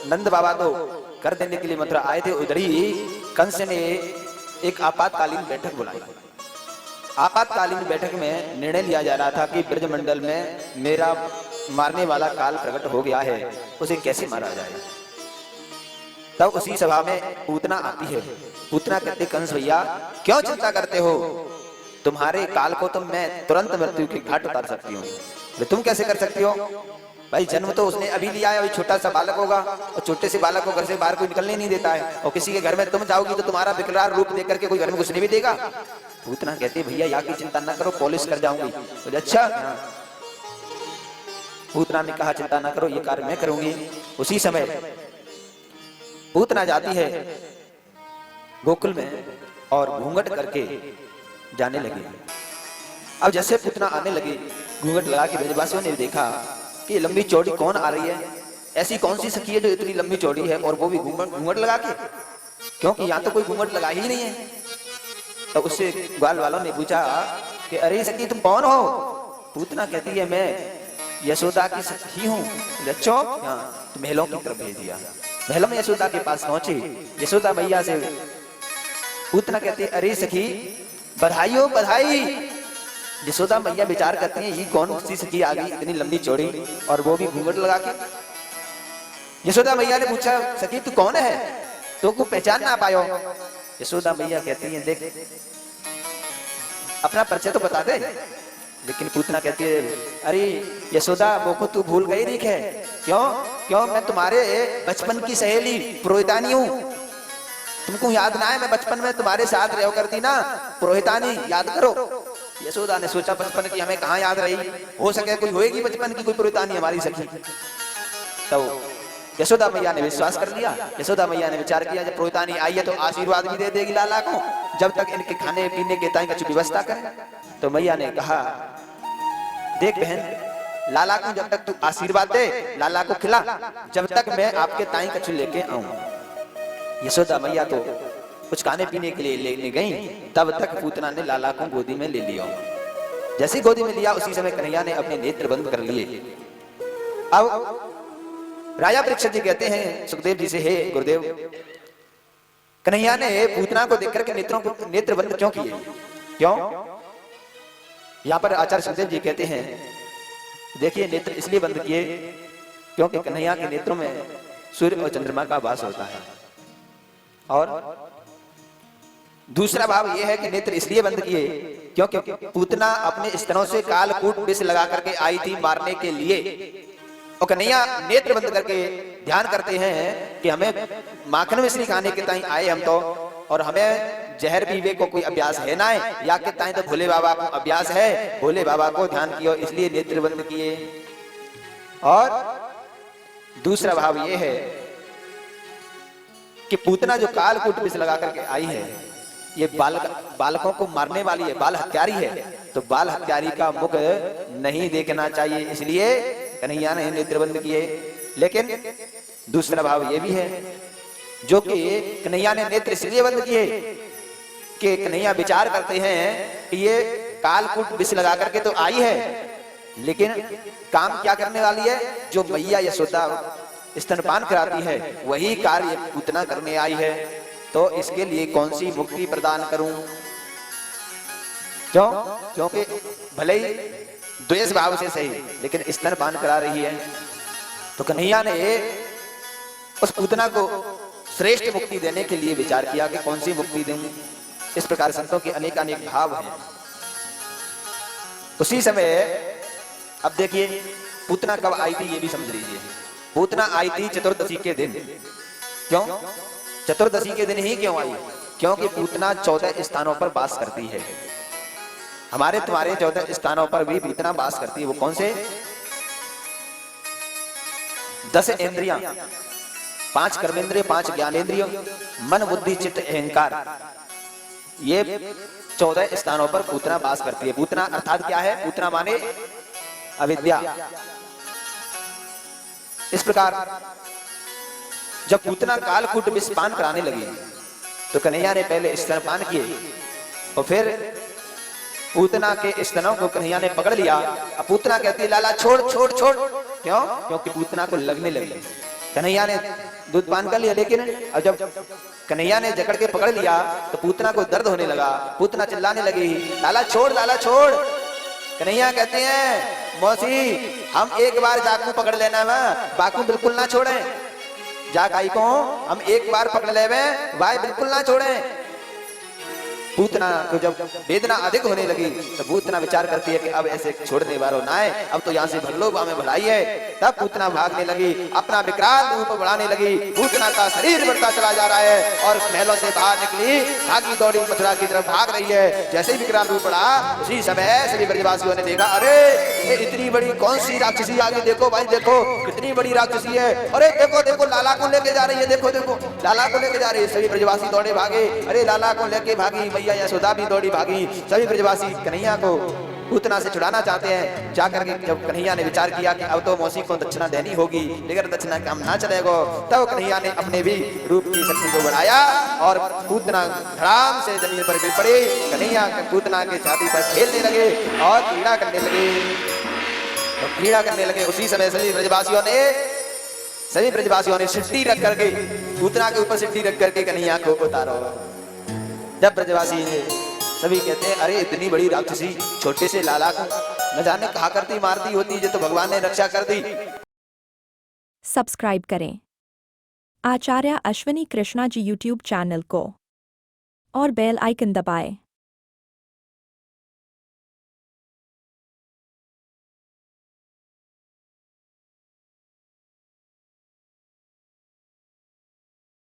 नंद बाबा तो कर देने के लिए मथुरा आए थे, उधर ही कंस ने एक आपातकालीन बैठक बुलाई। आपातकालीन बैठक में निर्णय लिया जा रहा था कि ब्रजमंडल में मेरा मारने वाला काल प्रकट हो गया है, उसे कैसे मारा जाए। तब उसी सभा में पूतना आती है। पूतना कहते, कंस भैया क्यों चिंता करते हो, तुम्हारे काल को तो मैं तुरंत मृत्यु के घाट उतार सकती हूँ। तुम कैसे कर सकती हो भाई, जन्म तो उसने अभी लिया है, अभी छोटा सा बालक होगा, और छोटे से बालक को घर से बाहर कोई निकलने नहीं देता है, और किसी के घर में तुम जाओगी तो तुम्हारा विकराल रूप देख करके कोई घर में घुसने भी देगा। पूतना कहती, भैया यहाँ की चिंता ना करो, पॉलिश कर जाऊंगी। बोले अच्छा। पूतना ने कहा, चिंता ना करो, ये कार्य मैं करूंगी। उसी समय पूतना जाती है गोकुल में और घूंघट करके जाने लगी। अब जैसे पूतना आने लगी, घूंघट लगा के ब्रजवासियों ने देखा कि लंबी चौड़ी कौन आ रही है, ऐसी कौन सी सखी है जो इतनी लंबी चौड़ी है, और वो भी घूंघट लगा के, क्योंकि यहाँ तो कोई घूंघट लगा ही नहीं है। तो उससे ग्वाल वालों ने पूछा कि अरे सखी तुम कौन हो। पूतना कहती है, मैं यशोदा की सखी हूँ। अच्छा, तो महलों की तरफ भेज दिया। महलों में यशोदा के पास पहुंची, यशोदा मैया से पूतना कहती है, अरे सखी बधाई हो बधाई। यशोदा मैया विचार करती है, ये कौन सी सखी आ गई इतनी लंबी चौड़ी, और वो भी घूंघट लगा के। यशोदा मैया ने पूछा, सखी तू कौन है, तो को पहचान ना पायो। यशोदा मैया कहती है, देख अपना परिचय तो बता दे। लेकिन पूतना कहती है, अरे यशोदा वो को तू भूल गई दिख है। क्यों क्यों, मैं तुम्हारे बचपन की सहेली पुरोहितानी हूँ, तुमको याद ना है, मैं बचपन में तुम्हारे साथ रहो करती ना, पुरोहितानी, याद करो। यशोदा ने सोचा, बचपन की हमें कहाँ याद रही, हो सके कोई होएगी बचपन की कोई पुरोहितानी हमारी सखी। तो यशोदा मैया ने विश्वास कर लिया। यशोदा मैया ने विचार किया, जब पुरोहितानी आई है तो आशीर्वाद भी दे देगी लाला को, जब तक इनके खाने पीने के ताई का व्यवस्था करे। तो मैया ने कहा, देख बहन, लाला को जब तक तू आशीर्वाद दे, लाला को खिला, जब तक मैं आपके ताई कछु लेके आऊं। यशोदा मैया तो कुछ खाने पीने के लिए लेने गई, तब तक पूतना ने लाला को गोदी में ले लिया। जैसे गोदी में लिया, उसी समय कन्हैया ने अपने नेत्र बंद कर लिए। अब राजा परीक्षित जी कहते हैं सुखदेव जी से, हे गुरुदेव, कन्हैया ने पूतना को देखकर के नेत्र बंद क्यों किए, क्यों। यहाँ पर आचार्य सुखदेव जी कहते हैं, देखिए नेत्र इसलिए बंद किए क्योंकि कन्हैया के नेत्रों में सूर्य और चंद्रमा का वास होता है, और दूसरा भाव यह है कि नेत्र इसलिए बंद किए क्योंकि पूतना अपने स्तनों से कालकूट विष लगा करके आई थी मारने के लिए, और कन्हैया नेत्र बंद करके ध्यान करते हैं कि हमें माखन मिश्री खाने के ताई आए हम तो, और हमें जहर पीवे को कोई अभ्यास है ना है, या के ताई तो भोले बाबा को अभ्यास है, भोले बाबा को ध्यान किया, इसलिए नेत्र बंद किए। और दूसरा भाव ये है कि पूतना जो कालकूट विष लगा करके आई है, ये बालकों को मारने वाली है, बाल हत्यारी है, तो बाल हत्यारी का मुख नहीं देखना चाहिए, इसलिए कन्हैया ने नेत्र बंद किए। लेकिन दूसरा भाव ये भी है, जो कि कन्हैया ने नेत्र इसलिए बंद किए कि कन्हैया विचार करते हैं कि ये कालकूट विष लगा करके तो आई है, लेकिन काम क्या करने वाली है, जो मैया यशोदा स्तनपान कराती है वही कार्य पूतना करने आई है, तो इसके लिए कौन सी मुक्ति प्रदान करूं। क्यों, क्योंकि भले ही द्वेष भाव से सही, लेकिन स्तनपान करा रही है। तो कन्हैया ने उस पूतना को श्रेष्ठ मुक्ति देने के लिए विचार किया कि कौन सी मुक्ति दूं। इस प्रकार संतों के अनेक अनेक भाव हैं। उसी समय अब देखिए पूतना कब आई थी ये भी समझ लीजिए। पूतना आई थी चतुर्दशी के दिन। क्यों चतुर्दशी के दिन ही क्यों आई? क्योंकि पूतना 14 स्थानों पर वास करती है। हमारे तुम्हारे 14 स्थानों पर भी पूतना वास करती है। वो कौन से? 10 इंद्रियां, 5 कर्मेंद्रिय, 5 ज्ञानेंद्रिय, मन बुद्धि चित्त अहंकार, ये 14 स्थानों पर पूतना वास करती है। पूतना अर्थात क्या है? पूतना माने अविद्या। इस प्रकार जब पूतना कालकूट विष पान कराने लगी तो कन्हैया ने पहले स्तनपान किए और फिर पूतना के स्तनों को कन्हैया ने पकड़ लिया। अब पूतना कहती है लाला छोड़ छोड़ छोड़। क्यों? क्योंकि पूतना को लगने लगी। कन्हैया ने दूध पान कर लिया, लेकिन अब जब कन्हैया ने जकड़ के पकड़ लिया तो पूतना को दर्द होने लगा। पूतना चिल्लाने लगी, लाला छोड़, लाला छोड़। कन्हैया कहते हैं, मौसी हम एक बार जाकू पकड़ लेना वा, बाकू बिल्कुल ना छोड़े। जाक आई को हम एक बार पकड़ लेवे, वाय बिल्कुल ना छोड़े। पूतना को जब वेदना अधिक होने लगी तो पूतना विचार करती है कि अब ऐसे छोड़ने वालों ना है, अब तो यहाँ से भल्लो में भलाई है। तब पूतना भागने लगी, अपना विकराल रूप बढ़ाने लगी। पूतना का शरीर बढ़ता चला जा रहा है और महलों से बाहर निकली, भागी दौड़ी मथुरा की तरफ भाग रही है। जैसे ही विकराल रूप बढ़ा, उसी समय सभी ब्रजवासियों ने देखा, अरे ये इतनी बड़ी कौन सी राक्षसी आ गई, देखो भाई देखो कितनी बड़ी राक्षसी है। अरे देखो देखो लाला को लेके जा रही है, देखो देखो लाला को लेके जा रही है। सभी ब्रजवासी दौड़े भागे, अरे लाला को लेके भागी, मैया यशोदा भी दौड़ी भागी। सभी ब्रजवासी कन्हैया को पूतना से छुड़ाना चाहते हैं। जाकर के जब कन्हैया ने विचार किया कि अब तो मौसी को दक्षिणा देनी होगी, लेकिन दक्षिणा काम ना चलेगा, तब कन्हैया ने अपने भी रूप की शक्ति को बढ़ाया और पूतना धड़ाम से जमीन पर गिर पड़ी। कन्हैया पूतना के छाती पर खेलने लगे और क्रीड़ा करने लगे, तो क्रीड़ा करने लगे। उसी समय सभी ब्रजवासियों ने सिट्टी रख करके पूतना के ऊपर सिट्टी रख करके कन्हैया को उतारो। जब ब्रजवासी सभी कहते हैं, अरे इतनी बड़ी राक्षसी छोटे से लाला को न जाने कहा करती मारती होती, जो तो भगवान ने रक्षा कर दी। सब्सक्राइब करें आचार्य अश्विनी कृष्णा जी यूट्यूब चैनल को और बेल आइकन दबाएं।